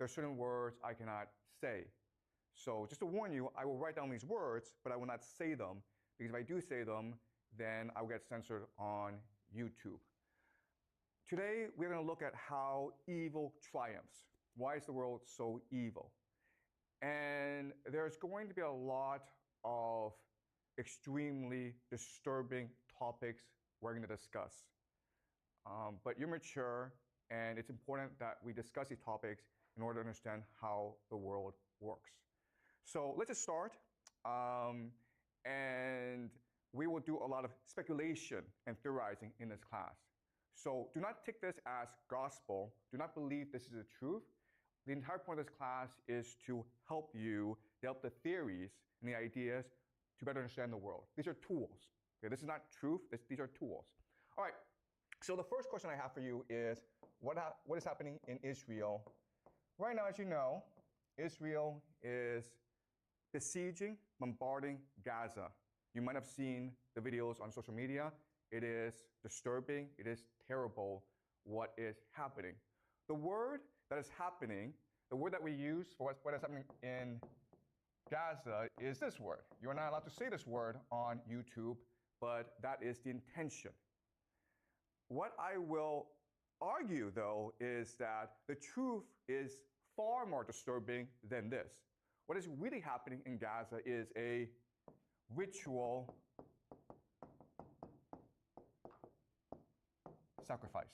there are certain words I cannot say. So just to warn you, I will write down these words, but I will not say them, because if I do say them, then I will get censored on YouTube. Today, we're going to look at how evil triumphs. Why is the world so evil? And there's going to be a lot of extremely disturbing topics we're going to discuss. But you're mature, and it's important that we discuss these topics in order to understand how the world works. So let's just start. And we will do a lot of speculation and theorizing in this class. So do not take this as gospel. Do not believe this is the truth. The entire point of this class is to help you develop the theories and the ideas to better understand the world. These are tools. Okay? This is not truth. These are tools. All right. So the first question I have for you is, what is happening in Israel? Right now, as you know, Israel is besieging, bombarding Gaza. You might have seen the videos on social media. It is disturbing. It is terrible what is happening. The word that is happening, the word that we use for what is happening in Gaza is this word. You're not allowed to say this word on YouTube, but that is the intention. What I will argue, though, is that the truth is far more disturbing than this. What is really happening in Gaza is a ritual sacrifice.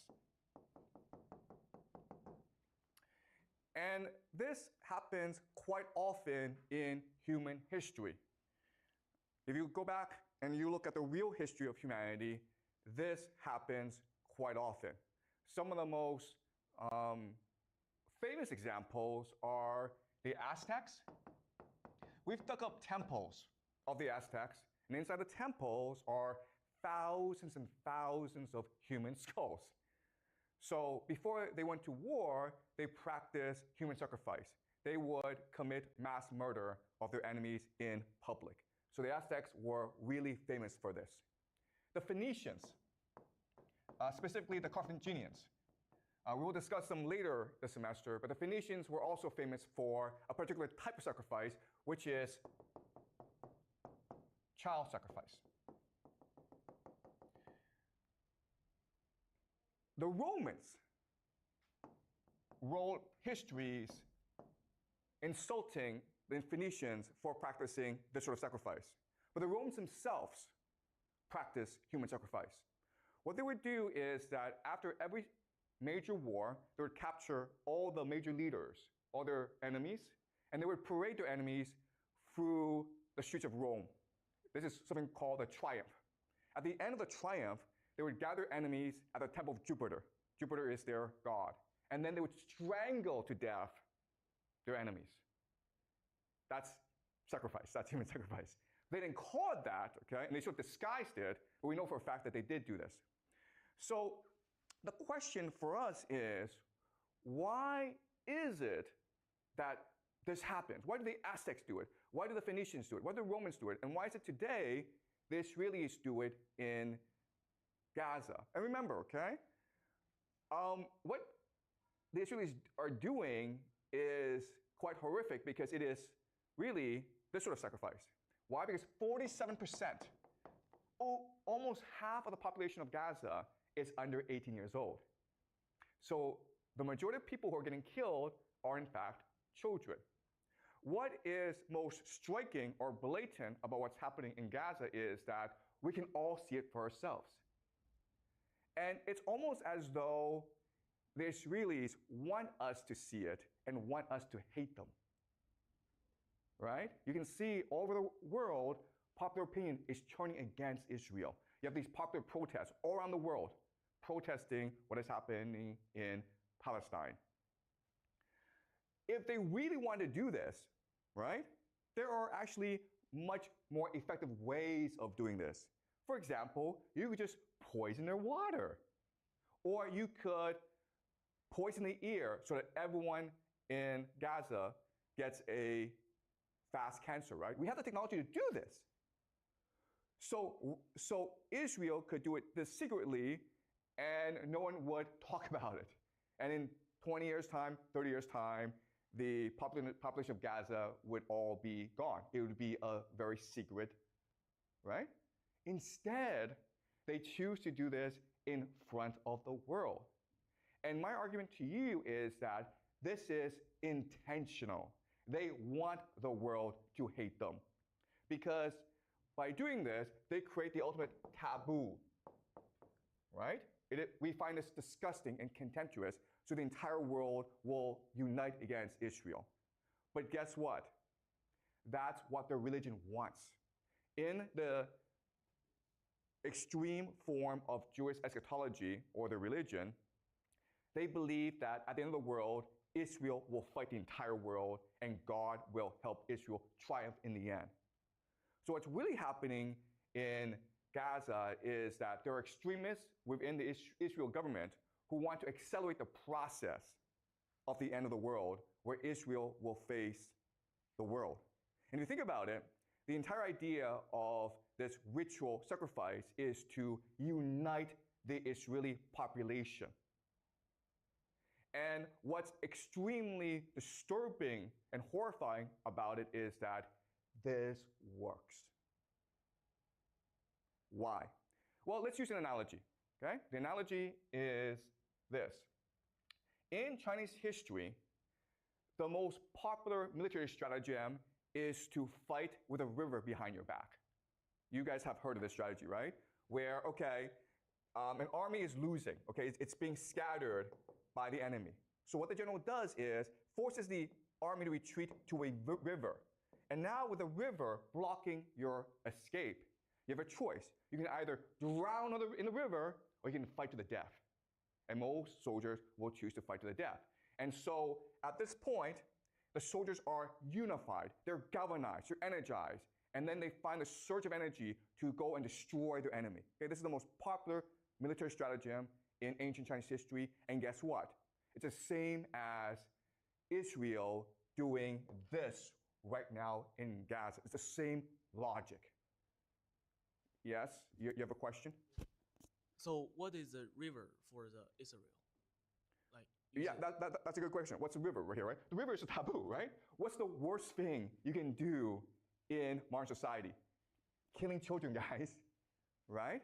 And this happens quite often in human history. If you go back and you look at the real history of humanity, this happens quite often. Some of the most famous examples are the Aztecs. We've dug up temples of the Aztecs, and inside the temples are thousands and thousands of human skulls. So before they went to war, they practiced human sacrifice. They would commit mass murder of their enemies in public. So the Aztecs were really famous for this. The Phoenicians, specifically the Carthaginians, we will discuss them later this semester, but the Phoenicians were also famous for a particular type of sacrifice, which is child sacrifice. The Romans wrote histories insulting the Phoenicians for practicing this sort of sacrifice. But the Romans themselves practiced human sacrifice. What they would do is that after every major war, they would capture all the major leaders, all their enemies, and they would parade their enemies through the streets of Rome. This is something called a triumph. At the end of the triumph, they would gather enemies at the temple of Jupiter. Jupiter is their god. And then they would strangle to death their enemies. That's sacrifice. That's human sacrifice. They didn't call it that, okay? And they sort of disguised it, but we know for a fact that they did do this. So the question for us is, why is it that this happens? Why do the Aztecs do it? Why do the Phoenicians do it? Why do the Romans do it? And why is it today the Israelis do it in Gaza? And remember, okay, what the Israelis are doing is quite horrific because it is really this sort of sacrifice. Why? Because 47%, almost half of the population of Gaza is under 18 years old. So the majority of people who are getting killed are in fact children. What is most striking or blatant about what's happening in Gaza is that we can all see it for ourselves. And it's almost as though the Israelis want us to see it and want us to hate them. Right? You can see all over the world, popular opinion is turning against Israel. You have these popular protests all around the world protesting what is happening in Palestine. If they really want to do this, right, there are actually much more effective ways of doing this. For example, you could just poison their water. Or you could poison the air so that everyone in Gaza gets a fast cancer, right? We have the technology to do this. So Israel could do it this secretly and no one would talk about it. And in 20 years' time, 30 years' time, the population of Gaza would all be gone. It would be a very secret, right? Instead, they choose to do this in front of the world. And my argument to you is that this is intentional. They want the world to hate them. Because by doing this, they create the ultimate taboo, right? We find this disgusting and contemptuous, so the entire world will unite against Israel. But guess what? That's what their religion wants. In the extreme form of Jewish eschatology, or their religion, they believe that at the end of the world, Israel will fight the entire world and God will help Israel triumph in the end. So what's really happening in Gaza is that there are extremists within the Israel government who want to accelerate the process of the end of the world, where Israel will face the world. And if you think about it, the entire idea of this ritual sacrifice is to unite the Israeli population. And what's extremely disturbing and horrifying about it is that this works. Why? Well, let's use an analogy, okay? The analogy is this. In Chinese history, the most popular military stratagem is to fight with a river behind your back. You guys have heard of this strategy, right? Where, okay, an army is losing, okay? It's being scattered by the enemy. So what the general does is forces the army to retreat to a river. And now with the river blocking your escape, you have a choice. You can either drown in the river or you can fight to the death. And most soldiers will choose to fight to the death. And so at this point, the soldiers are unified, they're galvanized, they're energized, and then they find a surge of energy to go and destroy their enemy. Okay, this is the most popular military stratagem in ancient Chinese history, and guess what? It's the same as Israel doing this right now in Gaza. It's the same logic. Yes, you have a question? So what is the river for the Israel? Yeah, that's a good question. What's the river right here, right? The river is a taboo, right? What's the worst thing you can do in modern society? Killing children, guys, right?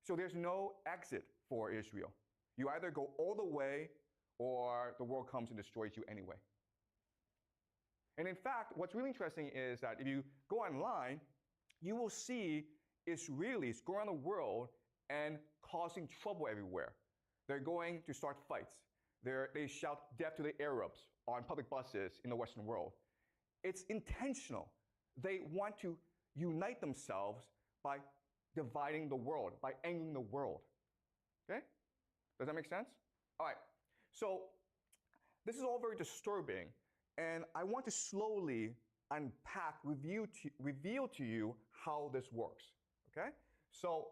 So there's no exit for Israel. You either go all the way or the world comes and destroys you anyway. And in fact, what's really interesting is that if you go online, you will see Israelis go around the world and causing trouble everywhere. They're going to start fights. They shout death to the Arabs on public buses in the Western world. It's intentional. They want to unite themselves by dividing the world, by angering the world. Okay? Does that make sense? All right. So this is all very disturbing, and I want to slowly unpack, reveal to you how this works. Okay? So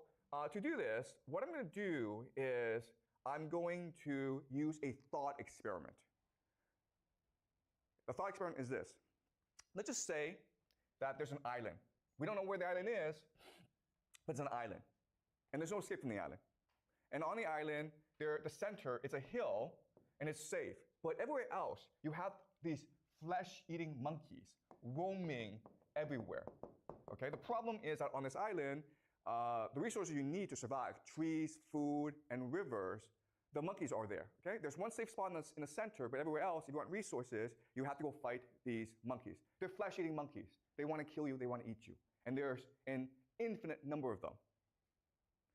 to do this, what I'm going to do is I'm going to use a thought experiment. The thought experiment is this. Let's just say that there's an island. We don't know where the island is, but it's an island. And there's no escape from the island. And on the island, the center, it's a hill, and it's safe. But everywhere else, you have these flesh-eating monkeys roaming everywhere. Okay? The problem is that on this island, the resources you need to survive, trees, food, and rivers, the monkeys are there. Okay? There's one safe spot in the center, but everywhere else, if you want resources, you have to go fight these monkeys. They're flesh-eating monkeys. They want to kill you, they want to eat you. And there's an infinite number of them.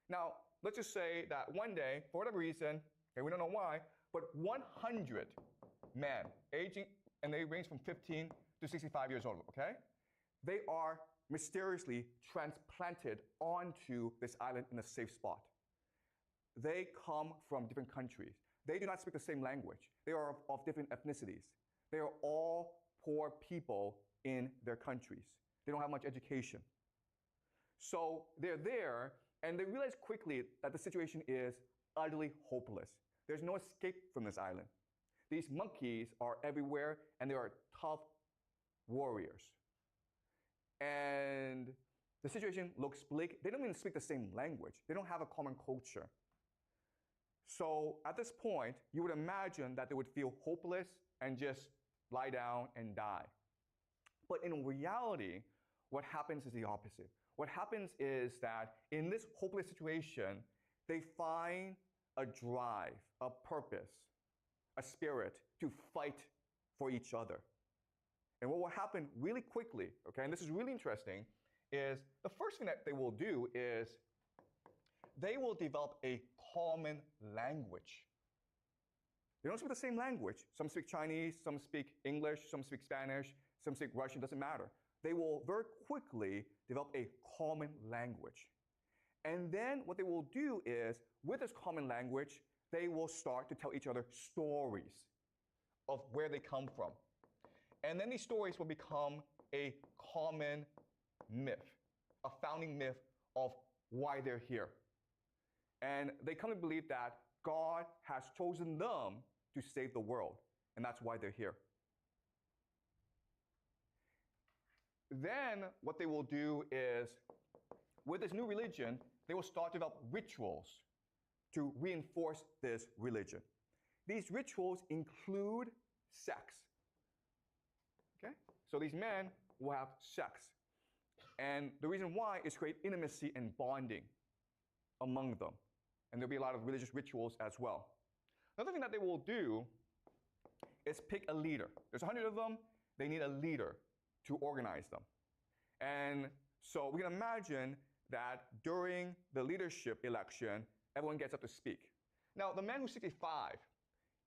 Now, let's just say that one day, for whatever reason, okay, we don't know why, but 100 men, aging, and they range from 15 to 65 years old, okay? They are mysteriously transplanted onto this island in a safe spot. They come from different countries. They do not speak the same language. They are of different ethnicities. They are all poor people in their countries. They don't have much education. So they're there, and they realize quickly that the situation is utterly hopeless. There's no escape from this island. These monkeys are everywhere, and they are tough warriors. And the situation looks bleak. They don't even speak the same language. They don't have a common culture. So at this point, you would imagine that they would feel hopeless and just lie down, and die. But in reality, what happens is the opposite. What happens is that in this hopeless situation, they find a drive, a purpose, a spirit to fight for each other. And what will happen really quickly, okay, and this is really interesting, is the first thing that they will do is they will develop a common language. They don't speak the same language. Some speak Chinese, some speak English, some speak Spanish, some speak Russian, doesn't matter. They will very quickly develop a common language. And then what they will do is, with this common language, they will start to tell each other stories of where they come from. And then these stories will become a common myth, a founding myth of why they're here. And they come to believe that God has chosen them to save the world, and that's why they're here. Then what they will do is, with this new religion, they will start to develop rituals to reinforce this religion. These rituals include sex. Okay? So these men will have sex. And the reason why is to create intimacy and bonding among them. And there'll be a lot of religious rituals as well. Another thing that they will do is pick a leader. There's 100 of them. They need a leader to organize them. And so we can imagine that during the leadership election, everyone gets up to speak. Now, the man who's 65,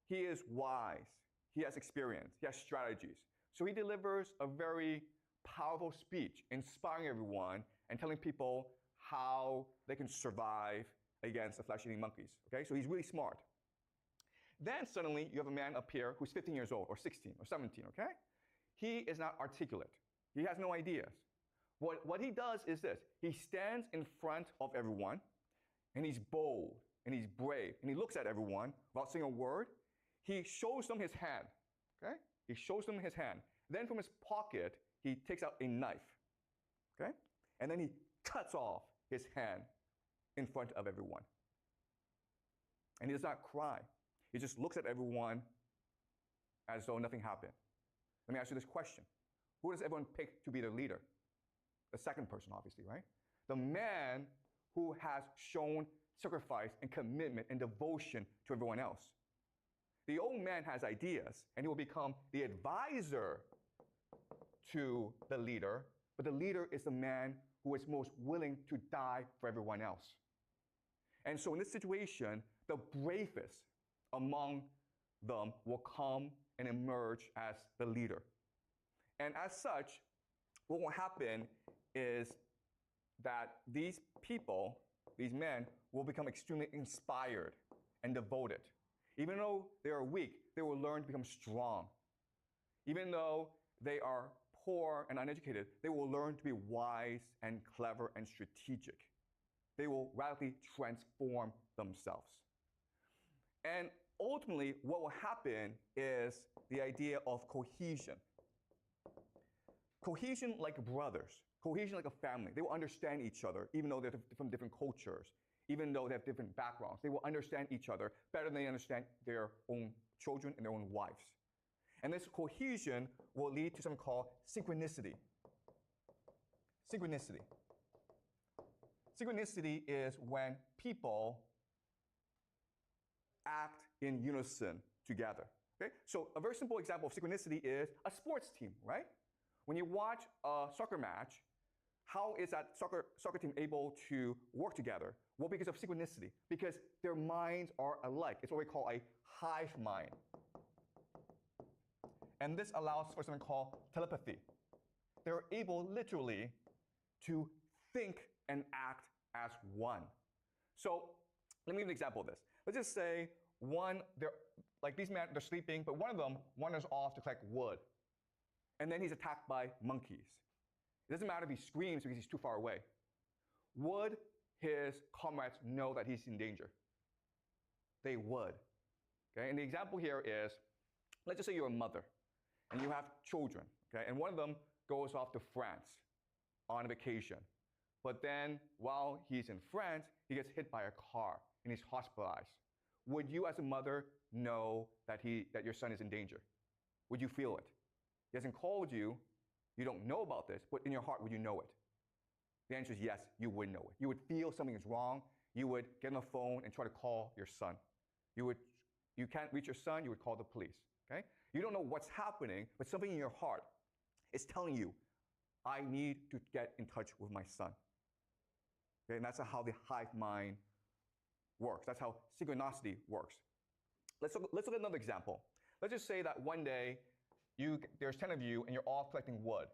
he is wise. He has experience. He has strategies. So he delivers a very powerful speech, inspiring everyone and telling people how they can survive against the flesh-eating monkeys. Okay, so he's really smart. Then suddenly you have a man up here who's 15 years old, or 16, or 17, okay? He is not articulate. He has no ideas. What he does is this. He stands in front of everyone, and he's bold, and he's brave, and he looks at everyone without saying a word. He shows them his hand, okay? He shows them his hand. Then from his pocket, he takes out a knife, okay? And then he cuts off his hand in front of everyone. And he does not cry. He just looks at everyone as though nothing happened. Let me ask you this question. Who does everyone pick to be their leader? The second person, obviously, right? The man who has shown sacrifice and commitment and devotion to everyone else. The old man has ideas, and he will become the advisor to the leader, but the leader is the man who is most willing to die for everyone else. And so in this situation, the bravest among them will come and emerge as the leader. And as such, what will happen is that these people, these men, will become extremely inspired and devoted. Even though they are weak, they will learn to become strong. Even though they are poor and uneducated, they will learn to be wise and clever and strategic. They will radically transform themselves. And ultimately, what will happen is the idea of cohesion. Cohesion like brothers, cohesion like a family. They will understand each other, even though they're from different cultures, even though they have different backgrounds. They will understand each other better than they understand their own children and their own wives. And this cohesion will lead to something called synchronicity. Synchronicity. Synchronicity is when people act in unison together. Okay? So a very simple example of synchronicity is a sports team, right? When you watch a soccer match, how is that soccer team able to work together? Well, because of synchronicity, because their minds are alike. It's what we call a hive mind. And this allows for something called telepathy. They're able literally to think and act as one. So let me give an example of this. Let's just say these men, they're sleeping, but one of them wanders off to collect wood. And then he's attacked by monkeys. It doesn't matter if he screams because he's too far away. Would his comrades know that he's in danger? They would. Okay? And the example here is, let's just say you're a mother and you have children, okay? And one of them goes off to France on vacation. But then while he's in France, he gets hit by a car and he's hospitalized. Would you as a mother know that your son is in danger? would you feel it? He hasn't called you. You don't know about this, but in your heart, would you know it? The answer is yes, you would know it. You would feel something is wrong. You would get on the phone and try to call your son. You can't reach your son, you would call the police. Okay? You don't know what's happening, but something in your heart is telling you, I need to get in touch with my son. Okay? And that's how the hive mind works. That's how synchronicity works. Let's look at another example. Let's just say that one day there's 10 of you and you're all collecting wood.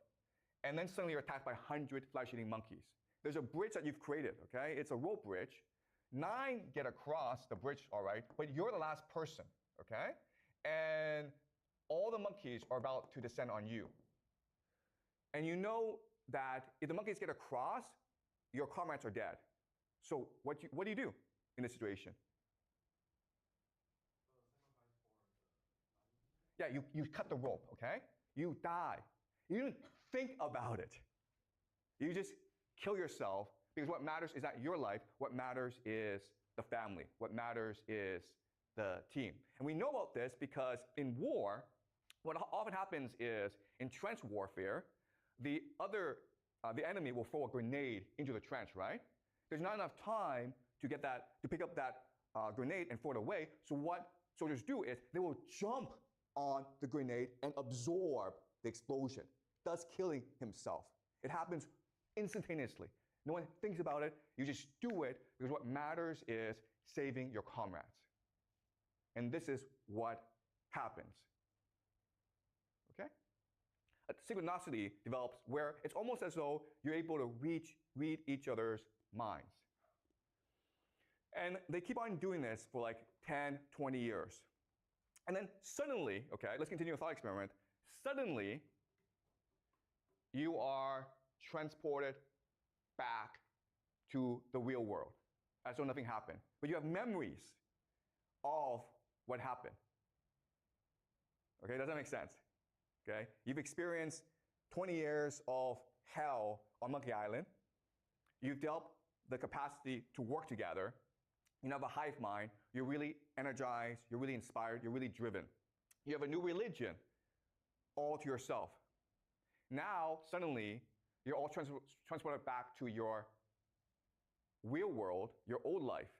And then suddenly you're attacked by 100 flesh-eating monkeys. There's a bridge that you've created, okay? It's a rope bridge. 9 get across the bridge, all right, but you're the last person, okay? And all the monkeys are about to descend on you. And you know that if the monkeys get across, your comrades are dead. So what do you do in this situation? Yeah, you cut the rope, okay? You die. You didn't think about it. You just kill yourself because what matters is not your life. What matters is the family. What matters is the team. And we know about this because in war, what often happens is in trench warfare, the enemy will throw a grenade into the trench, right? There's not enough time to pick up that grenade and throw it away. So what soldiers do is they will jump on the grenade and absorb the explosion, thus killing himself. It happens instantaneously. No one thinks about it. You just do it because what matters is saving your comrades. And this is what happens. Okay? Synchronicity develops where it's almost as though you're able to read each other's minds. And they keep on doing this for like 10, 20 years. And then suddenly, okay, let's continue a thought experiment. Suddenly, you are transported back to the real world as though nothing happened. But you have memories of what happened. Okay, does that make sense? Okay, you've experienced 20 years of hell on Monkey Island. You've developed the capacity to work together. You have a hive mind. You're really energized. You're really inspired. You're really driven. You have a new religion all to yourself. Now, suddenly, you're all transported back to your real world, your old life.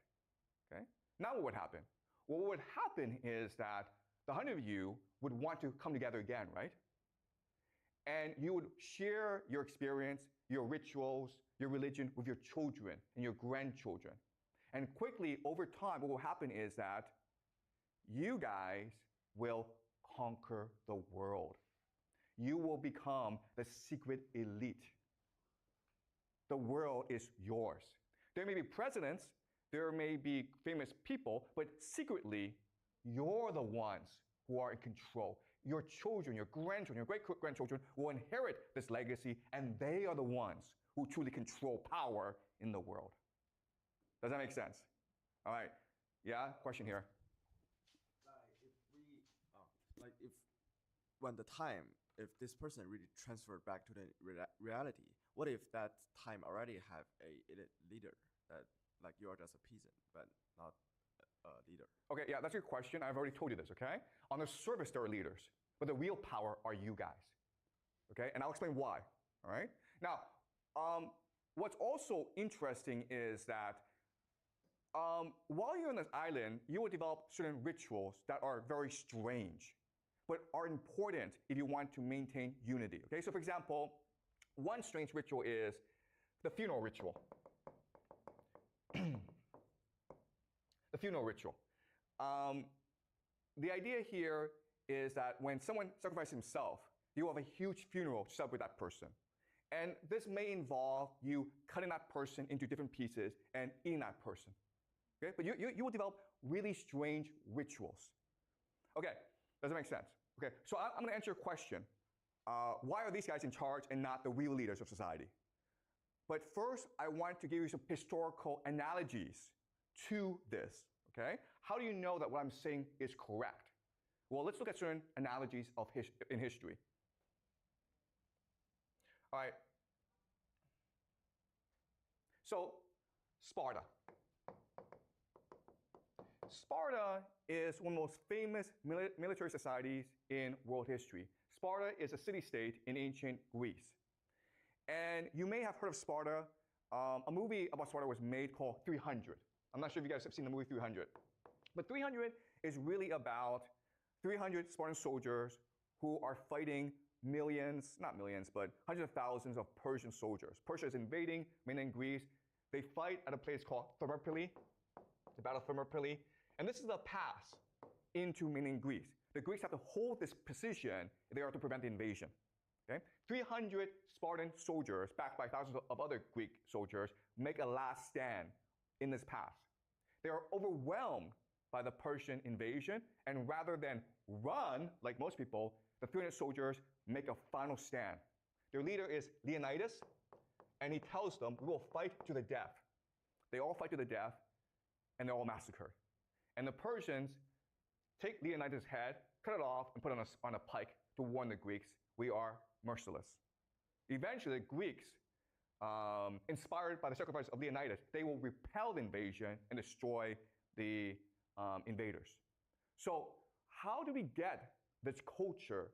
Okay? Now what would happen? Well, what would happen is that the 100 of you would want to come together again, right? And you would share your experience, your rituals, your religion with your children and your grandchildren. And quickly, over time, what will happen is that you guys will conquer the world. You will become the secret elite. The world is yours. There may be presidents, there may be famous people, but secretly, you're the ones who are in control. Your children, your grandchildren, your great-grandchildren will inherit this legacy, and they are the ones who truly control power in the world. Does that make sense? All right. Yeah, question here. If this person really transferred back to the reality, what if that time already have a leader that like you are just a peasant but not a leader? Okay, yeah, that's a good question. I've already told you this, okay? On the surface, there are leaders, but the real power are you guys, okay? And I'll explain why, all right? Now, what's also interesting is that while you're on this island, you will develop certain rituals that are very strange, but are important if you want to maintain unity, okay? So for example, one strange ritual is the funeral ritual. The funeral ritual. The idea here is that when someone sacrifices himself, you have a huge funeral to celebrate that person. And this may involve you cutting that person into different pieces and eating that person. Okay? But you will develop really strange rituals. Okay, does that make sense? Okay, so I'm going to answer your question. Why are these guys in charge and not the real leaders of society? But first, I want to give you some historical analogies to this, okay? How do you know that what I'm saying is correct? Well, let's look at certain analogies in history. All right. So, Sparta. Sparta is one of the most famous military societies in world history. Sparta is a city-state in ancient Greece. And you may have heard of Sparta. A movie about Sparta was made called 300. I'm not sure if you guys have seen the movie 300. But 300 is really about 300 Spartan soldiers who are fighting millions, not millions, but hundreds of thousands of Persian soldiers. Persia is invading mainland Greece. They fight at a place called Thermopylae, the Battle of Thermopylae. And this is the pass into mainland Greece. The Greeks have to hold this position if they are to prevent the invasion. Okay? 300 Spartan soldiers, backed by thousands of other Greek soldiers, make a last stand in this pass. They are overwhelmed by the Persian invasion, and rather than run like most people, the 300 soldiers make a final stand. Their leader is Leonidas, and he tells them, "We will fight to the death." They all fight to the death, and they're all massacred. And the Persians take Leonidas' head, cut it off, and put it on a pike to warn the Greeks, "We are merciless." Eventually, the Greeks, inspired by the sacrifice of Leonidas, they will repel the invasion and destroy the invaders. So how do we get this culture?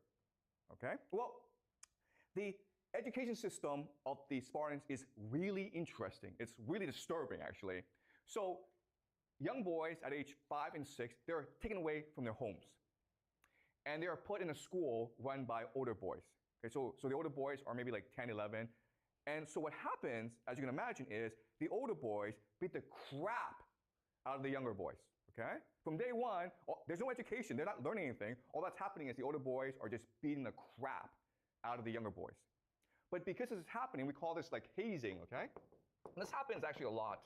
Okay, well, the education system of the Spartans is really interesting. It's really disturbing, actually. So young boys at age 5 and 6, they're taken away from their homes. And they are put in a school run by older boys. Okay, so the older boys are maybe like 10, 11. And so what happens, as you can imagine, is the older boys beat the crap out of the younger boys. Okay? From day one, there's no education. They're not learning anything. All that's happening is the older boys are just beating the crap out of the younger boys. But because this is happening, we call this like hazing, okay? And this happens actually a lot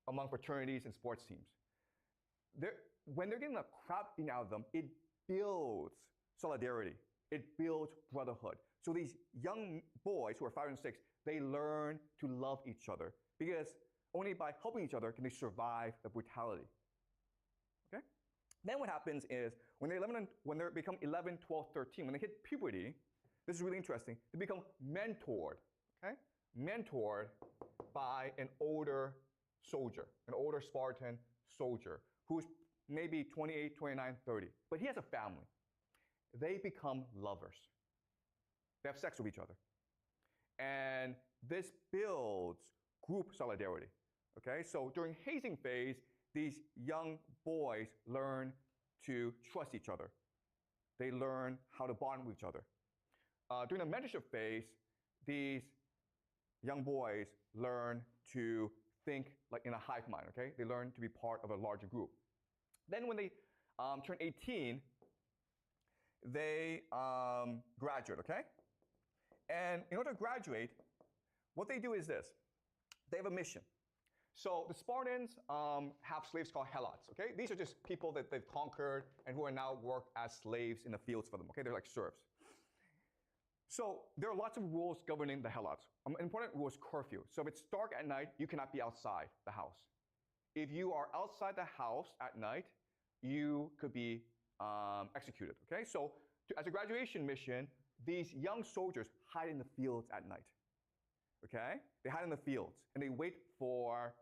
among fraternities and sports teams. When they're getting the crap beaten out of them, it builds solidarity. It builds brotherhood. So these young boys who are 5 and 6, they learn to love each other because only by helping each other can they survive the brutality. Okay? Then what happens is when they become 11, 12, 13, when they hit puberty, this is really interesting, they become mentored, okay? Mentored by an older soldier, an older Spartan soldier who's maybe 28, 29, 30, but he has a family. They become lovers. They have sex with each other. And this builds group solidarity. Okay, so during hazing phase, these young boys learn to trust each other. They learn how to bond with each other. During the mentorship phase, these young boys learn to think like in a hive mind, okay? They learn to be part of a larger group. Then when they turn 18, they graduate, okay? And in order to graduate, what they do is this. They have a mission. So the Spartans have slaves called helots, okay? These are just people that they've conquered and who are now work as slaves in the fields for them, okay? They're like serfs. So there are lots of rules governing the helots. An important rule is curfew. So if it's dark at night, you cannot be outside the house. If you are outside the house at night, you could be executed, okay? So as a graduation mission, these young soldiers hide in the fields at night, okay? They hide in the fields and they wait for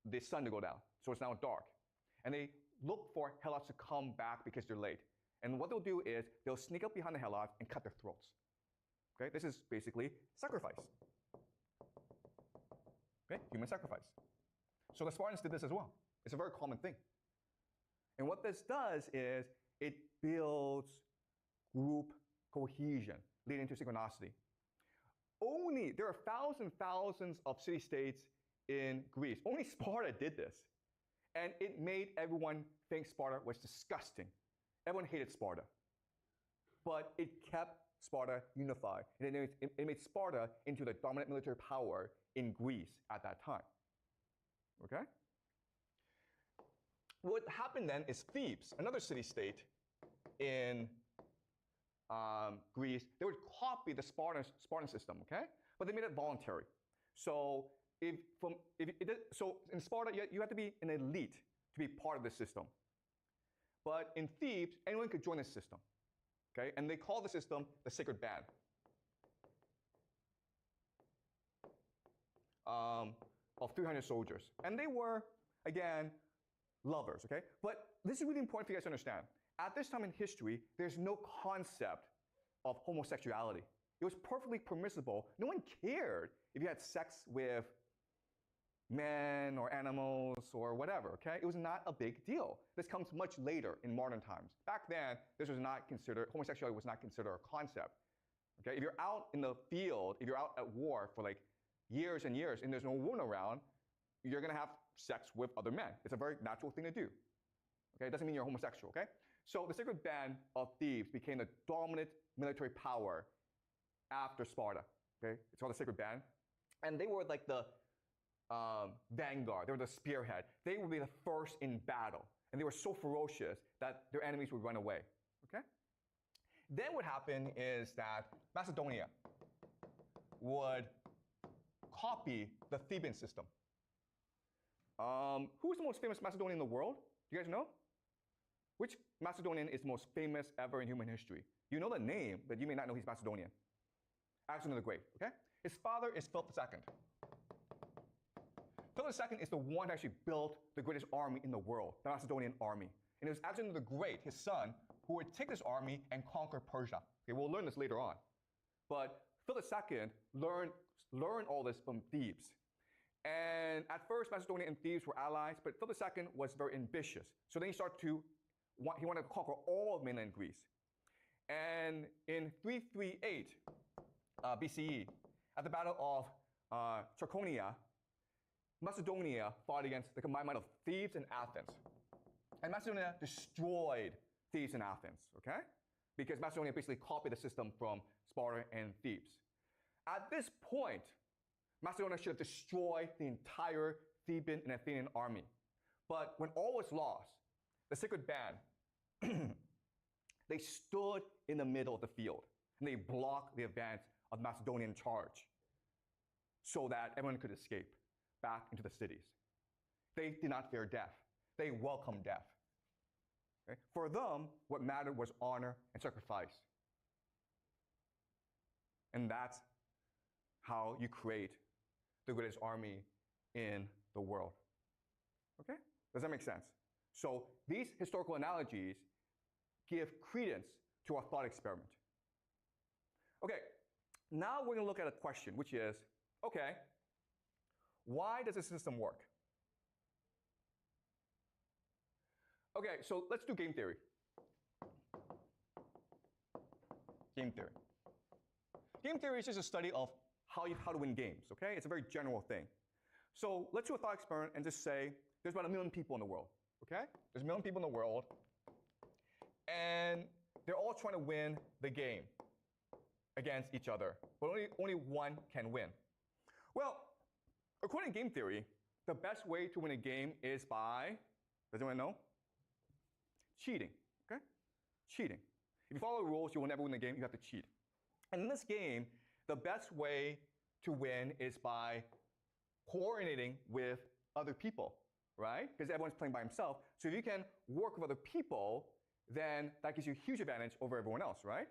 the sun to go down. So it's now dark. And they look for helots to come back because they're late. And what they'll do is they'll sneak up behind the helots and cut their throats. Okay, this is basically sacrifice. Okay, human sacrifice. So the Spartans did this as well. It's a very common thing. And what this does is it builds group cohesion, leading to synchronicity. There are thousands of city-states in Greece. Only Sparta did this. And it made everyone think Sparta was disgusting. Everyone hated Sparta. But it kept Sparta unified. And it made Sparta into the dominant military power in Greece at that time. Okay? What happened then is Thebes, another city-state in Greece, they would copy the Spartan system, okay? But they made it voluntary. So in Sparta, you have to be an elite to be part of the system. But in Thebes, anyone could join the system, okay? And they call the system the Sacred Band. Of 300 soldiers. And they were, again, lovers, okay? But this is really important for you guys to understand. At this time in history, there's no concept of homosexuality. It was perfectly permissible. No one cared if you had sex with men or animals or whatever, okay? It was not a big deal. This comes much later in modern times. Back then, this was not considered, homosexuality was not considered a concept, okay? If you're out in the field, if you're out at war for like years and years and there's no woman around, you're gonna have sex with other men. It's a very natural thing to do, okay? It doesn't mean you're homosexual, okay? So the Sacred Band of Thebes became the dominant military power after Sparta, okay? It's called the Sacred Band. And they were like the vanguard, they were the spearhead. They would be the first in battle. And they were so ferocious that their enemies would run away, okay? Then what happened is that Macedonia would copy the Theban system. Who's the most famous Macedonian in the world? Do you guys know? Which Macedonian is the most famous ever in human history? You know the name, but you may not know he's Macedonian. Alexander the Great, okay? His father is Philip II. Philip II is the one who actually built the greatest army in the world, the Macedonian army. And it was Alexander the Great, his son, who would take this army and conquer Persia. Okay, we'll learn this later on. But Philip II learned all this from Thebes. And at first, Macedonia and Thebes were allies, but Philip II was very ambitious. So then he wanted to conquer all of mainland Greece. And in 338 BCE, at the Battle of Trachonia, Macedonia fought against the combined might of Thebes and Athens. And Macedonia destroyed Thebes and Athens, okay? Because Macedonia basically copied the system from Sparta and Thebes. At this point, Macedonia should have destroyed the entire Theban and Athenian army. But when all was lost, the Sacred Band, they stood in the middle of the field and they blocked the advance of Macedonian charge so that everyone could escape back into the cities. They did not fear death. They welcomed death. Okay? For them, what mattered was honor and sacrifice. And that's how you create the greatest army in the world. Okay? Does that make sense? So these historical analogies give credence to our thought experiment. Okay, now we're going to look at a question, which is, okay, why does the system work? Okay, so let's do game theory. Game theory. Game theory is just a study of how to win games, okay? It's a very general thing. So let's do a thought experiment and just say there's about 1 million people in the world, okay? There's 1 million people in the world, and they're all trying to win the game against each other, but only one can win. Well, according to game theory, the best way to win a game is by, does anyone know? Cheating, okay? Cheating. If you follow the rules, you will never win the game, you have to cheat. And in this game, the best way to win is by coordinating with other people, right? Because everyone's playing by himself. So if you can work with other people, then that gives you a huge advantage over everyone else, right?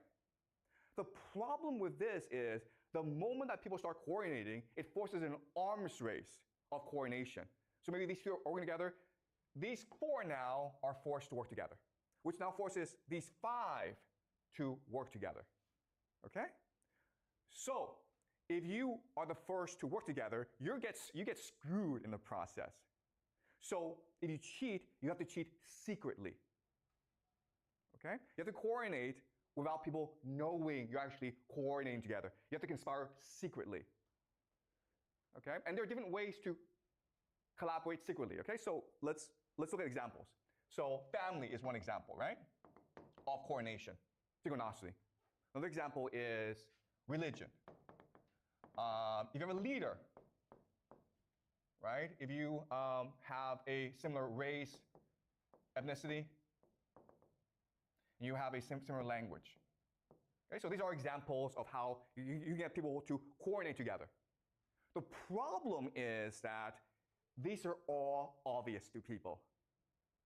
The problem with this is the moment that people start coordinating, it forces an arms race of coordination. So maybe these few are working together. These 4 now are forced to work together, which now forces these 5 to work together, okay? So if you are the first to work together, you get screwed in the process. So if you cheat, you have to cheat secretly, okay? You have to coordinate without people knowing you're actually coordinating together. You have to conspire secretly, okay? And there are different ways to collaborate secretly, okay? So let's look at examples. So family is one example, right? Of coordination, synchronicity. Another example is religion. If you have a leader, right? If you have a similar race, ethnicity, you have a similar language. Okay, so these are examples of how you get people to coordinate together. The problem is that these are all obvious to people,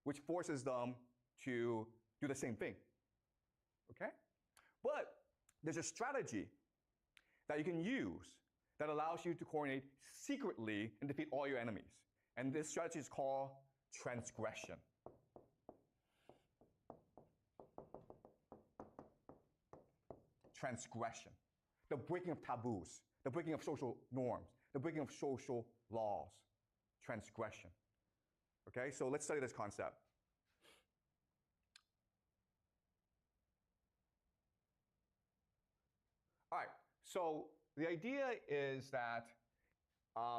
which forces them to do the same thing, okay? But there's a strategy that you can use that allows you to coordinate secretly and defeat all your enemies. And this strategy is called transgression. Transgression. The breaking of taboos, the breaking of social norms, the breaking of social laws. Transgression. Okay, so let's study this concept. All right, so the idea is that,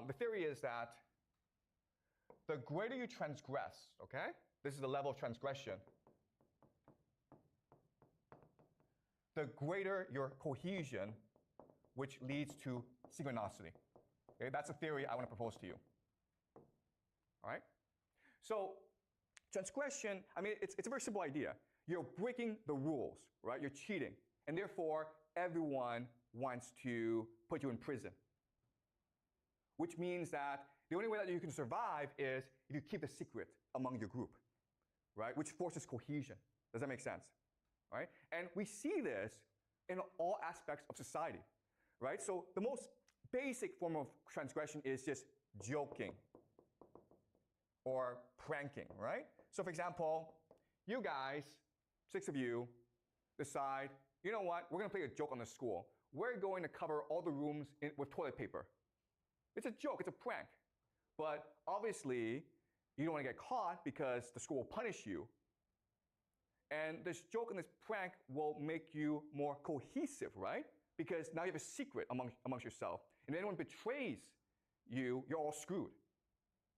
the theory is that the greater you transgress, okay, this is the level of transgression, the greater your cohesion, which leads to synchronicity. Okay, that's a theory I want to propose to you. All right? So transgression, I mean, it's a very simple idea. You're breaking the rules, right? You're cheating. And therefore, everyone wants to put you in prison. Which means that the only way that you can survive is if you keep the secret among your group, right? Which forces cohesion. Does that make sense? All right? And we see this in all aspects of society, right? So the most basic form of transgression is just joking or pranking, right? So for example, you guys, 6 of you, decide, you know what, we're gonna play a joke on the school. We're going to cover all the rooms with toilet paper. It's a joke, it's a prank. But obviously, you don't wanna get caught because the school will punish you. And this joke and this prank will make you more cohesive, right? Because now you have a secret amongst yourself. And if anyone betrays you, you're all screwed.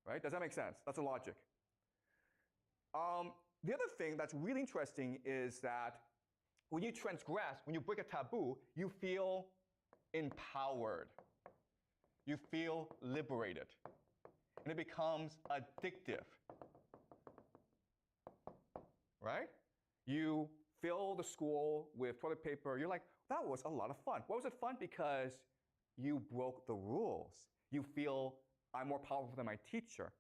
Right? Does that make sense? That's the logic. The other thing that's really interesting is that when you transgress, when you break a taboo, you feel empowered. You feel liberated. And it becomes addictive. Right? You fill the school with toilet paper. You're like, that was a lot of fun. Why was it fun? Because you broke the rules. You feel I'm more powerful than my teacher.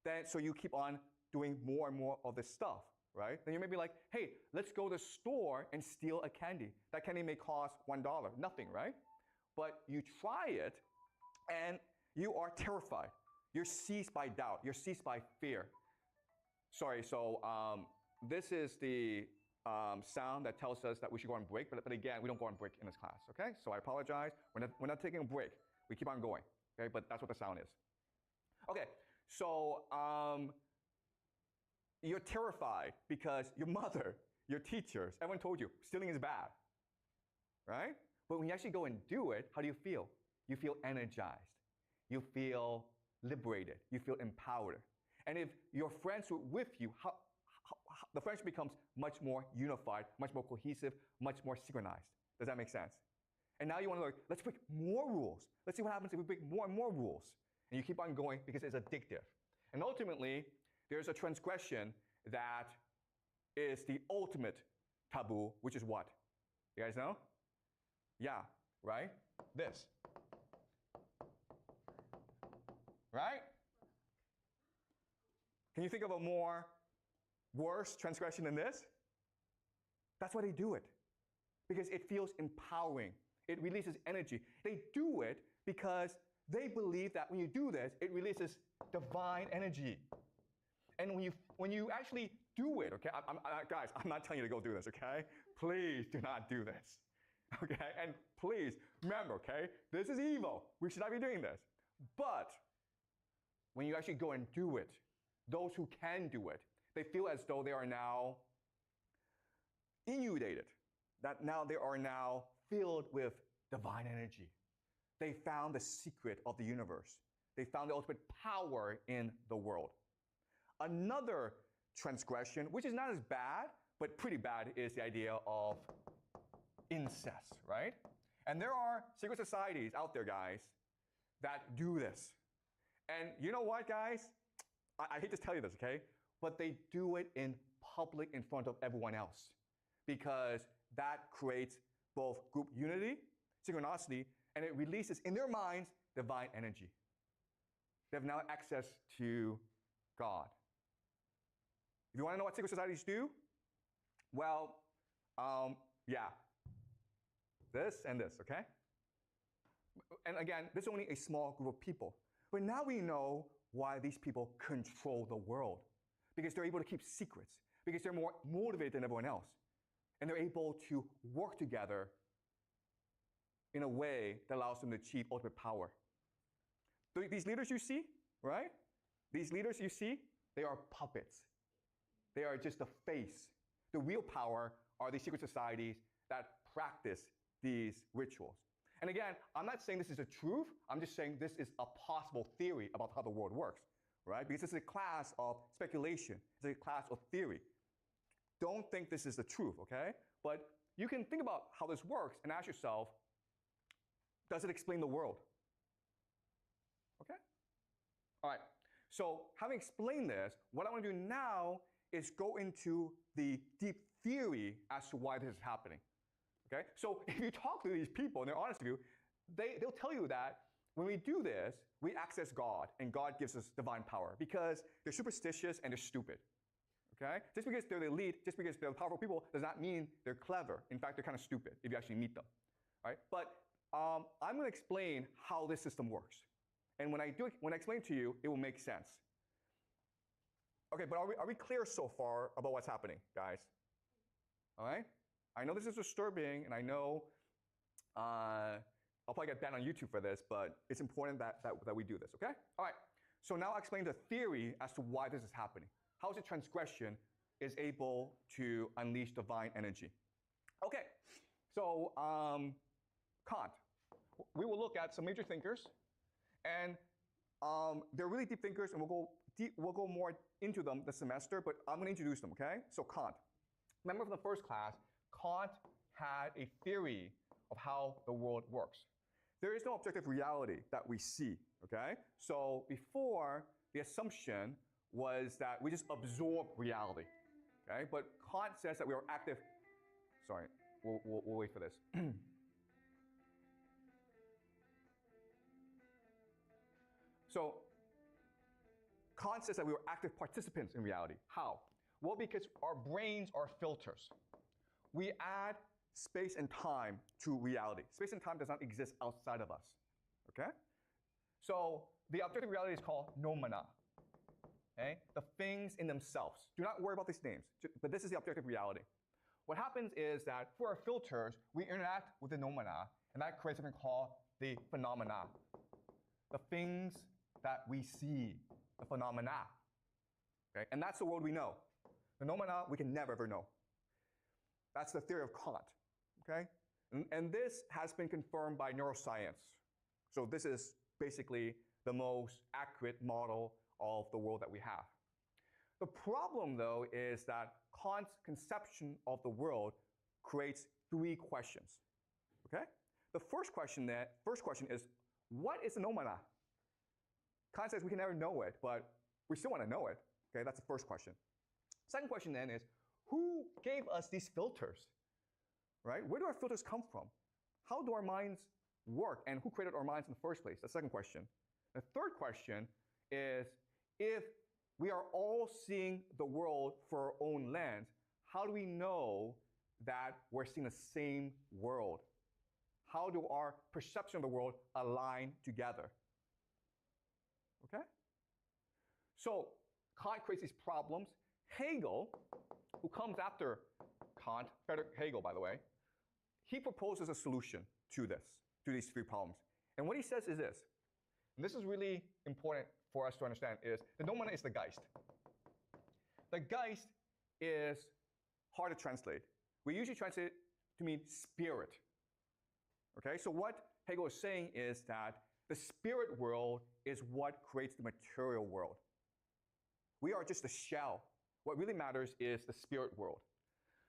Then, so you keep on doing more and more of this stuff, right? Then you may be like, hey, let's go to the store and steal a candy. That candy may cost $1, nothing, right? But you try it and you are terrified. You're seized by doubt. You're seized by fear. Sorry, so this is the sound that tells us that we should go on break, but again, we don't go on break in this class, okay? So I apologize. We're not taking a break. We keep on going. Okay, but that's what the sound is. Okay, so you're terrified because your mother, your teachers, everyone told you stealing is bad, right? But when you actually go and do it, how do you feel? You feel energized. You feel liberated. You feel empowered. And if your friends were with you, the friendship becomes much more unified, much more cohesive, much more synchronized. Does that make sense? And now you want to like, let's break more rules. Let's see what happens if we break more and more rules. And you keep on going because it's addictive. And ultimately, there's a transgression that is the ultimate taboo, which is what? You guys know? Yeah, right? This. Right? Can you think of a more worse transgression than this? That's why they do it. Because it feels empowering. It releases energy. They do it because they believe that when you do this, it releases divine energy. And when you actually do it, okay, guys, I'm not telling you to go do this, okay? Please do not do this, okay? And please remember, okay, this is evil. We should not be doing this. But when you actually go and do it, those who can do it, they feel as though they are now inundated, that now they are now filled with divine energy. They found the secret of the universe. They found the ultimate power in the world. Another transgression, which is not as bad, but pretty bad, is the idea of incest, right? And there are secret societies out there, guys, that do this. And you know what, guys? I hate to tell you this, okay? But they do it in public in front of everyone else because that creates both group unity, synchronicity, and it releases in their minds divine energy. They have now access to God. If you want to know what secret societies do, well, yeah, this and this, okay? And again, this is only a small group of people. But now we know why these people control the world. Because they're able to keep secrets, because they're more motivated than everyone else. And they're able to work together in a way that allows them to achieve ultimate power. These leaders you see, right? These leaders you see, they are puppets. They are just the face. The real power are these secret societies that practice these rituals. And again, I'm not saying this is the truth. I'm just saying this is a possible theory about how the world works, right? Because this is a class of speculation. It's a class of theory. Don't think this is the truth, okay? But you can think about how this works and ask yourself, does it explain the world? Okay? All right. So having explained this, what I want to do now is go into the deep theory as to why this is happening. Okay? So if you talk to these people and they're honest with you, they'll tell you that when we do this, we access God and God gives us divine power because they're superstitious and they're stupid. Okay? Just because they're the elite, just because they're powerful people does not mean they're clever. In fact, they're kind of stupid if you actually meet them. Right? But I'm going to explain how this system works. And when I explain it to you, it will make sense. Okay, but are we clear so far about what's happening, guys? All right? I know this is disturbing, and I know I'll probably get banned on YouTube for this, but it's important that we do this, okay? All right, so now I'll explain the theory as to why this is happening. How is it transgression is able to unleash divine energy? Okay, so Kant. We will look at some major thinkers, and they're really deep thinkers, and we'll go more into them this semester, but I'm going to introduce them, okay? So Kant. Remember from the first class, Kant had a theory of how the world works. There is no objective reality that we see, okay? So before, the assumption was that we just absorb reality, okay? But Kant says that we are active. Sorry, we'll wait for this. So Kant says that we are active participants in reality. How? Well, because our brains are filters. We add space and time to reality. Space and time does not exist outside of us, okay? So the objective reality is called noumena, okay? The things in themselves. Do not worry about these names, but this is the objective reality. What happens is that for our filters, we interact with the noumena, and that creates something called the phenomena. The things that we see, the phenomena, okay? And that's the world we know. The noumena we can never ever know. That's the theory of Kant, okay? And this has been confirmed by neuroscience. So this is basically the most accurate model of the world that we have. The problem, though, is that Kant's conception of the world creates three questions, okay? The first question is, what is the noumena? Kant says we can never know it, but we still want to know it, okay? That's the first question. Second question then is, who gave us these filters, right? Where do our filters come from? How do our minds work, and who created our minds in the first place? The second question. The third question is, if we are all seeing the world for our own lens, how do we know that we're seeing the same world? How do our perception of the world align together? Okay? So Kant creates these problems. Hegel, who comes after Kant, Friedrich Hegel, by the way, he proposes a solution to these three problems. And what he says is this, and this is really important for us to understand, is the noumena is the Geist. The Geist is hard to translate. We usually translate it to mean spirit. Okay, so what Hegel is saying is that the spirit world is what creates the material world. We are just a shell. What really matters is the spirit world.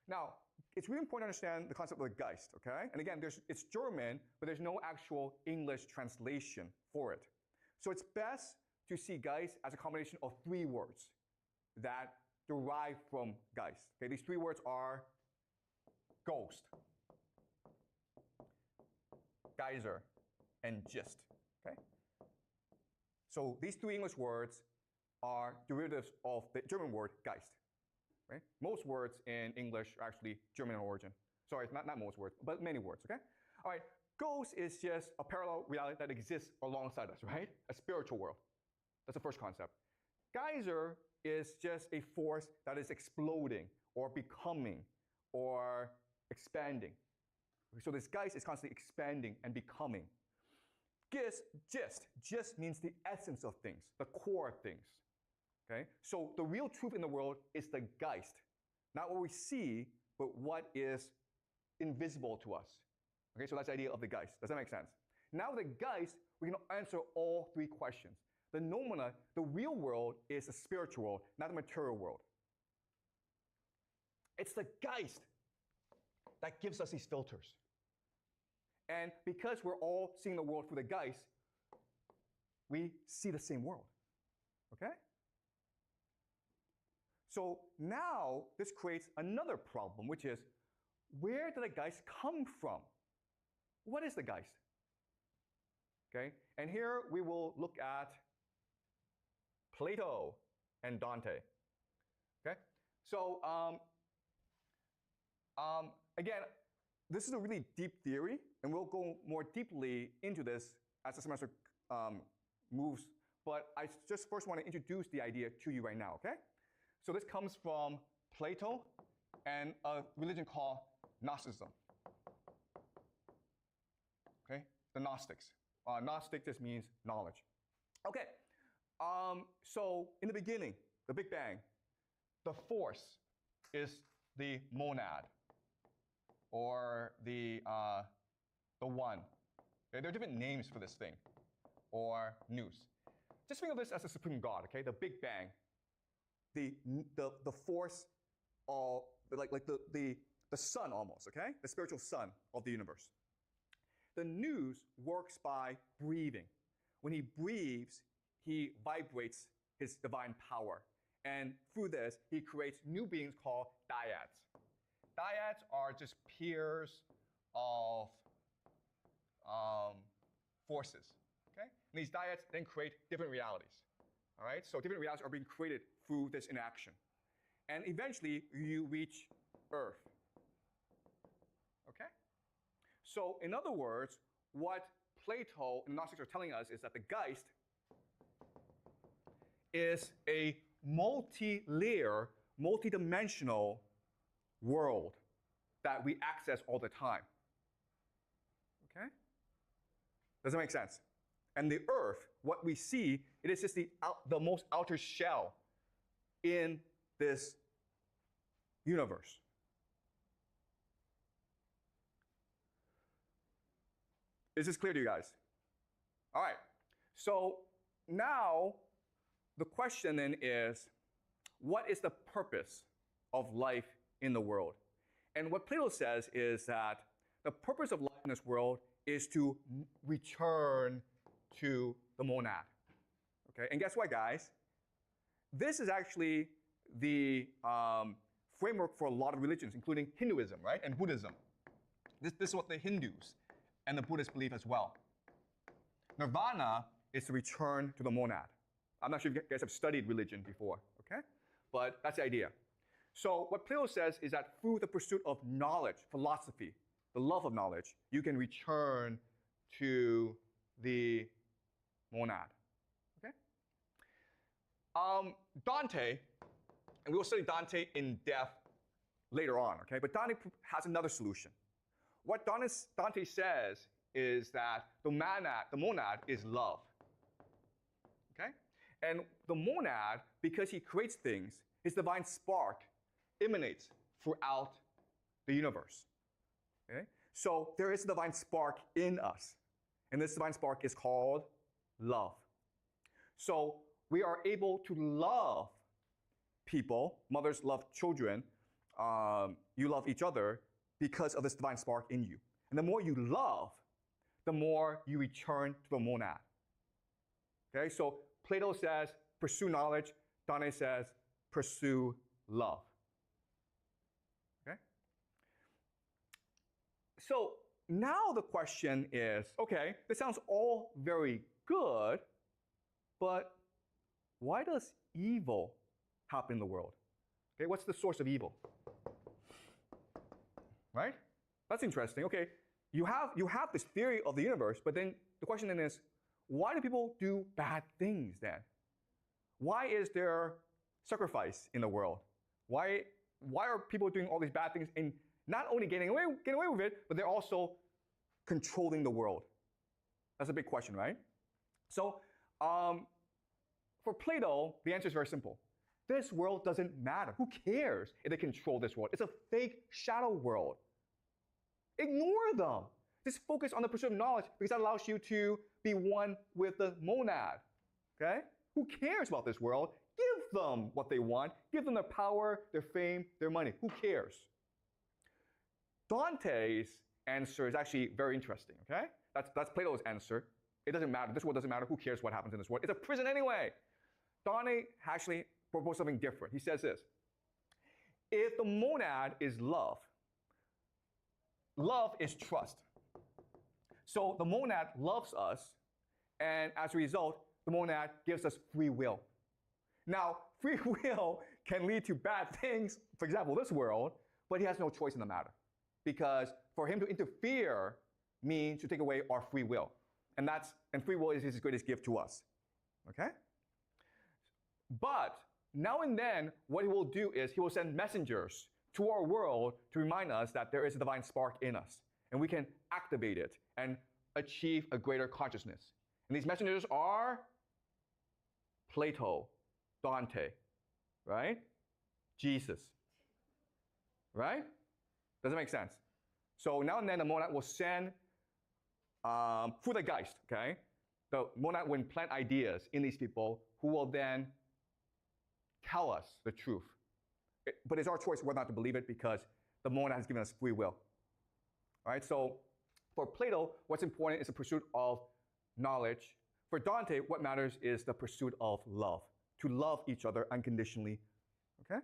Now, it's really important to understand the concept of the Geist, okay? And again, it's German, but there's no actual English translation for it. So it's best to see Geist as a combination of three words that derive from Geist. Okay, these three words are ghost, geyser, and gist, okay? So these three English words are derivatives of the German word Geist. Right? Most words in English are actually German in origin. Sorry, not most words, but many words, okay? All right, ghost is just a parallel reality that exists alongside us, right? A spiritual world. That's the first concept. Geyser is just a force that is exploding or becoming or expanding. So this Geist is constantly expanding and becoming. Gist means the essence of things, the core of things. Okay? So the real truth in the world is the Geist, not what we see, but what is invisible to us. Okay, so that's the idea of the Geist. Does that make sense? Now with the Geist, we can answer all three questions. The noumena, the real world, is the spiritual world, not the material world. It's the Geist that gives us these filters. And because we're all seeing the world through the Geist, we see the same world. Okay? So now this creates another problem, which is, where did the Geist come from? What is the Geist? Okay? And here we will look at Plato and Dante. Okay? So again, this is a really deep theory, and we'll go more deeply into this as the semester moves. But I just first want to introduce the idea to you right now, okay? So this comes from Plato and a religion called Gnosticism. Okay? The Gnostics. Gnostic just means knowledge. Okay. So in the beginning, the Big Bang, the force is the monad, or the one. Okay? There are different names for this thing, or nous. Just think of this as a supreme God. Okay, the Big Bang, the force, like the sun almost. Okay, the spiritual sun of the universe. The nous works by breathing. When he breathes, he vibrates his divine power. And through this, he creates new beings called dyads. Dyads are just pairs of forces. Okay? And these dyads then create different realities. All right? So different realities are being created through this interaction. And eventually, you reach Earth. Okay? So in other words, what Plato and Gnostics are telling us is that the Geist is a multi-layer, multi-dimensional world that we access all the time. Okay? Does that make sense? And the Earth, what we see, it is just the most outer shell in this universe. Is this clear to you guys? All right. So now the question then is, what is the purpose of life in the world? And what Plato says is that the purpose of life in this world is to return to the monad. Okay, and guess what, guys? This is actually the framework for a lot of religions, including Hinduism, right, and Buddhism. This is what the Hindus and the Buddhists believe as well. Nirvana is to return to the monad. I'm not sure if you guys have studied religion before, okay? But that's the idea. So what Plato says is that through the pursuit of knowledge, philosophy, the love of knowledge, you can return to the monad, okay? Dante, and we will study Dante in depth later on, okay? But Dante has another solution. What Dante says is that the monad is love, okay? And the monad, because he creates things, his divine spark emanates throughout the universe, okay? So there is a divine spark in us, and this divine spark is called love. So we are able to love people, mothers love children, you love each other, because of this divine spark in you. And the more you love, the more you return to the monad. Okay, so Plato says, pursue knowledge. Dante says, pursue love. Okay? So now the question is, okay, this sounds all very good, but why does evil happen in the world? Okay, what's the source of evil? Right? That's interesting. Okay, you have this theory of the universe, but then the question then is, why do people do bad things then? Why is there sacrifice in the world? Why are people doing all these bad things and not only getting away with it, but they're also controlling the world? That's a big question, right? So for Plato, the answer is very simple. This world doesn't matter. Who cares if they control this world? It's a fake shadow world. Ignore them. Just focus on the pursuit of knowledge because that allows you to be one with the monad. Okay? Who cares about this world? Give them what they want. Give them their power, their fame, their money. Who cares? Dante's answer is actually very interesting. Okay? That's Plato's answer. It doesn't matter. This world doesn't matter. Who cares what happens in this world? It's a prison anyway. Dante actually proposed something different. He says this. If the monad is love, love is trust. So the monad loves us, and as a result, the monad gives us free will. Now, free will can lead to bad things, for example, this world, but he has no choice in the matter. Because for him to interfere means to take away our free will. And free will is his greatest gift to us. Okay? But now and then, what he will do is he will send messengers to our world to remind us that there is a divine spark in us. And we can activate it and achieve a greater consciousness. And these messengers are Plato, Dante, right? Jesus, right? Does that make sense? So now and then the monad will send through the Geist, okay? The monad will implant ideas in these people who will then tell us the truth. But it's our choice whether or not to believe it because the monad has given us free will. All right, so for Plato, what's important is the pursuit of knowledge. For Dante, what matters is the pursuit of love, to love each other unconditionally, okay?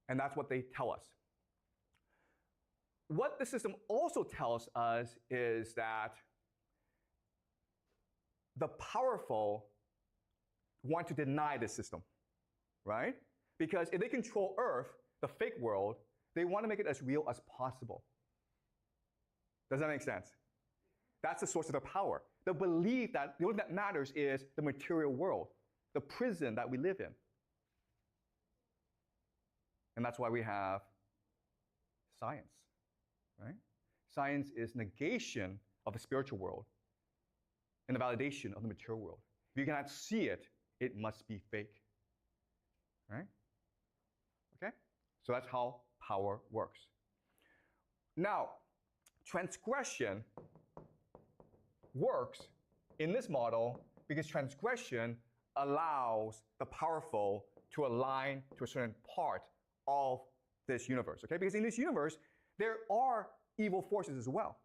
And that's what they tell us. What the system also tells us is that the powerful want to deny this system, right? Because if they control Earth, the fake world, they want to make it as real as possible. Does that make sense? That's the source of their power. The belief that the only thing that matters is the material world, the prison that we live in. And that's why we have science, right? Science is negation of the spiritual world and the validation of the material world. If you cannot see it, it must be fake, right? Okay? So that's how power works. Now, transgression works in this model because transgression allows the powerful to align to a certain part of this universe, okay? Because in this universe, there are evil forces as well.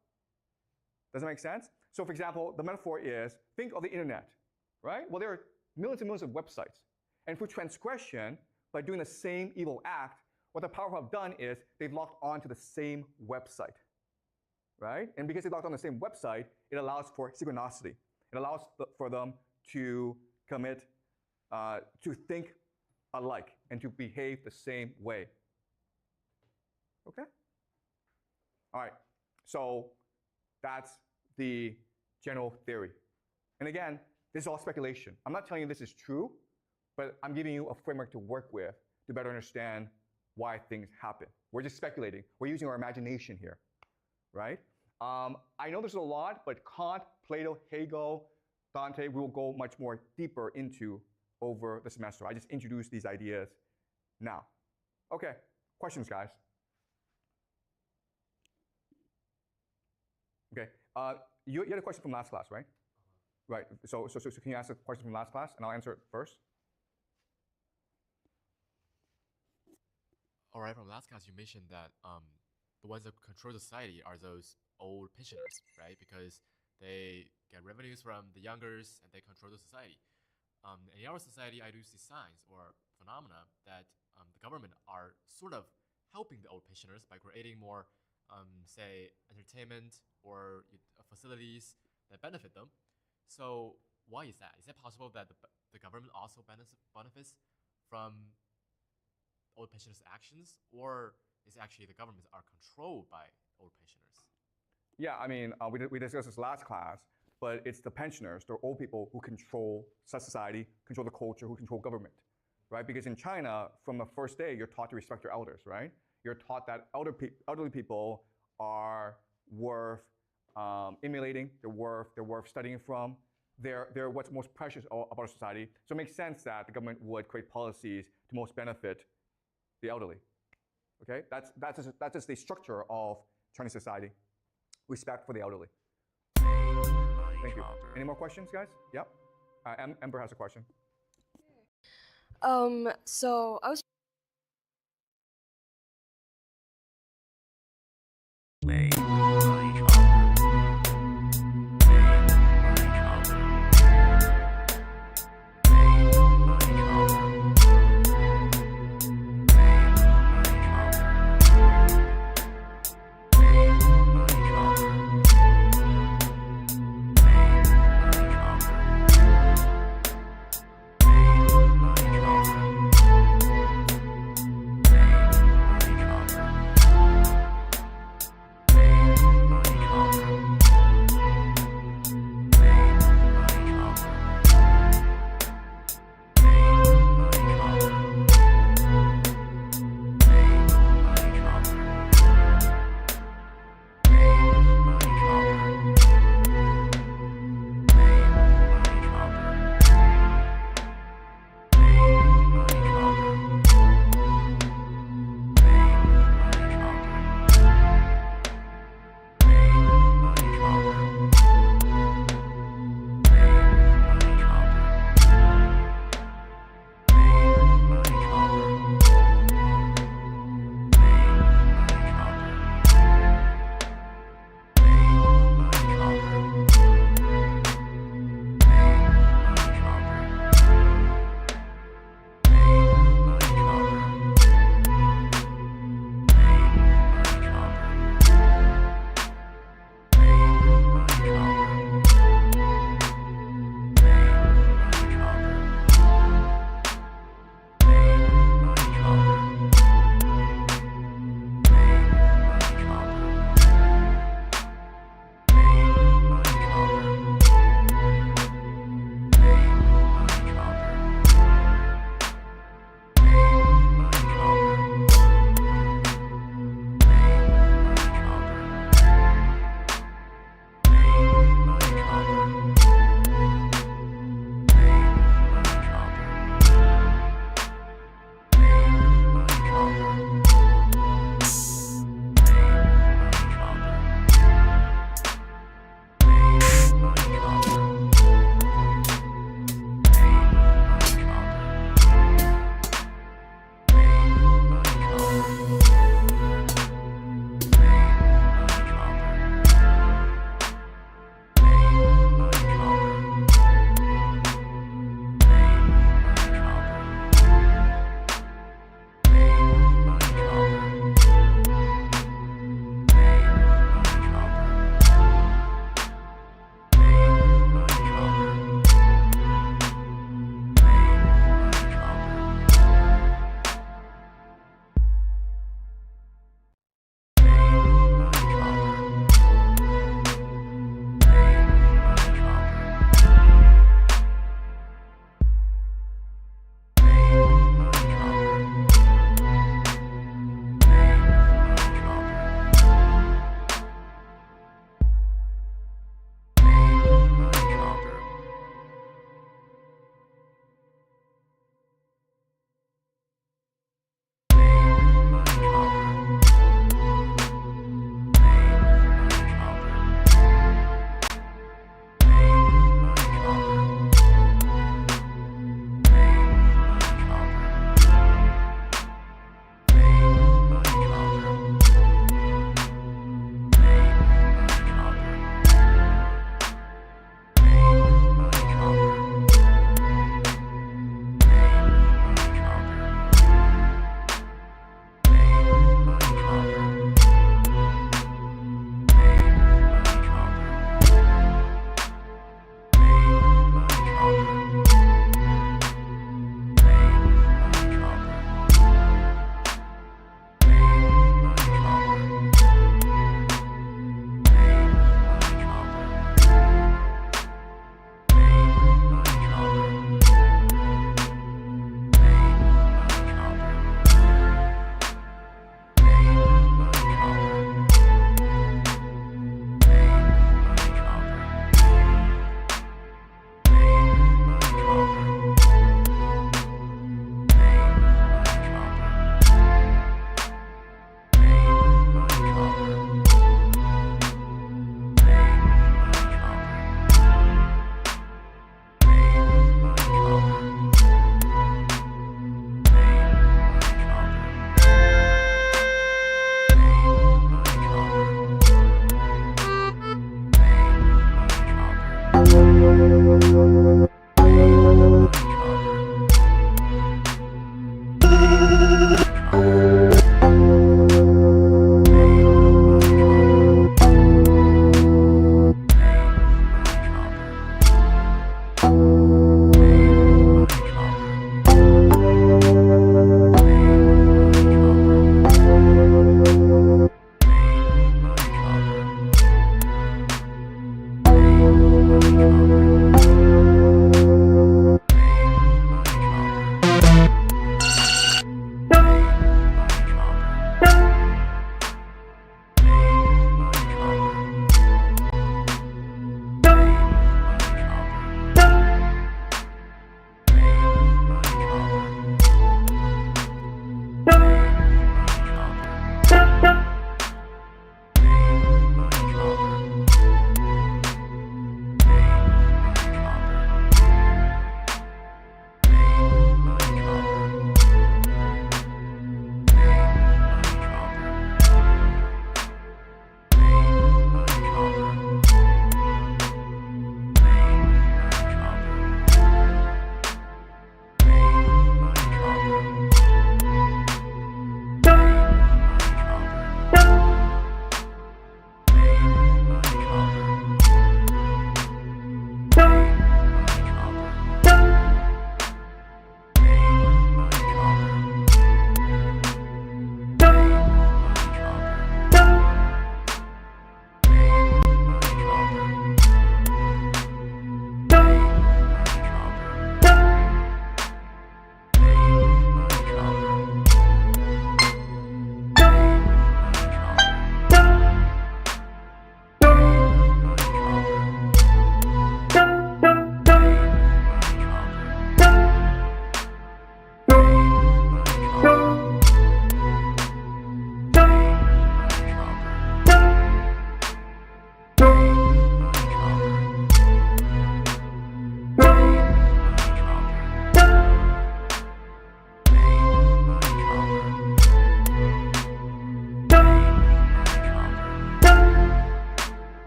Does that make sense? So for example, the metaphor is, think of the internet, right? Well, there are millions and millions of websites. And for transgression, by doing the same evil act, what the powerful have done is they've locked onto the same website, right? And because they locked on the same website, it allows for synchronicity. It allows for them to commit, to think alike and to behave the same way. Okay? All right, so that's the general theory. And again, this is all speculation. I'm not telling you this is true, but I'm giving you a framework to work with to better understand why things happen. We're just speculating. We're using our imagination here, right? I know there's a lot, but Kant, Plato, Hegel, Dante, we will go much more deeper into over the semester. I just introduced these ideas now. Okay, questions, guys? Okay, you had a question from last class, right? Right, so can you ask a question from last class, and I'll answer it first? All right, from last class, you mentioned that the ones that control society are those old pensioners, right? Because they get revenues from the youngers and they control the society. In our society, I do see signs or phenomena that the government are sort of helping the old pensioners by creating more, say, entertainment or facilities that benefit them. So why is that? Is it possible that the government also benefits from old pensioners' actions, or is actually the governments are controlled by old pensioners? Yeah, I mean, we discussed this last class. but it's the pensioners, the old people who control society, control the culture, who control government, right? Because in China, from the first day, you're taught to respect your elders, right? You're taught that elderly people are worth emulating, they're worth studying from. They're what's most precious about our society. So it makes sense that the government would create policies to most benefit the elderly. Okay, that's just the structure of Chinese society. Respect for the elderly. Thank you. Any more questions, guys? Yep. Ember has a question. So I was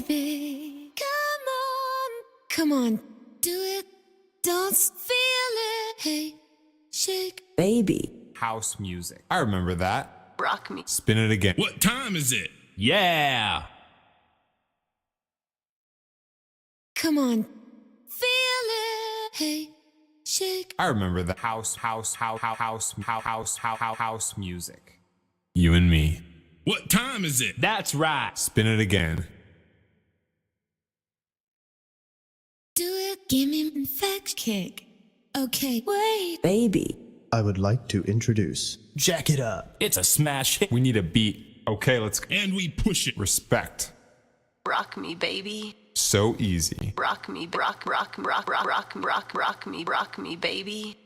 baby. Come on, do it. Don't feel it. Hey, shake, Baby. House music. I remember that. rock me. Spin it again. What time is it? Yeah! Come on, feel it. Hey, shake. I remember the house music. You and me. What time is it? That's right. Spin it again. Do it. Give me an effect kick. Okay, wait. Baby. I would like to introduce Jack It Up. It's a smash hit. We need a beat. Okay, let's And we push it. respect. Rock me, baby. So easy. Rock me, rock me, baby. Rock me, baby.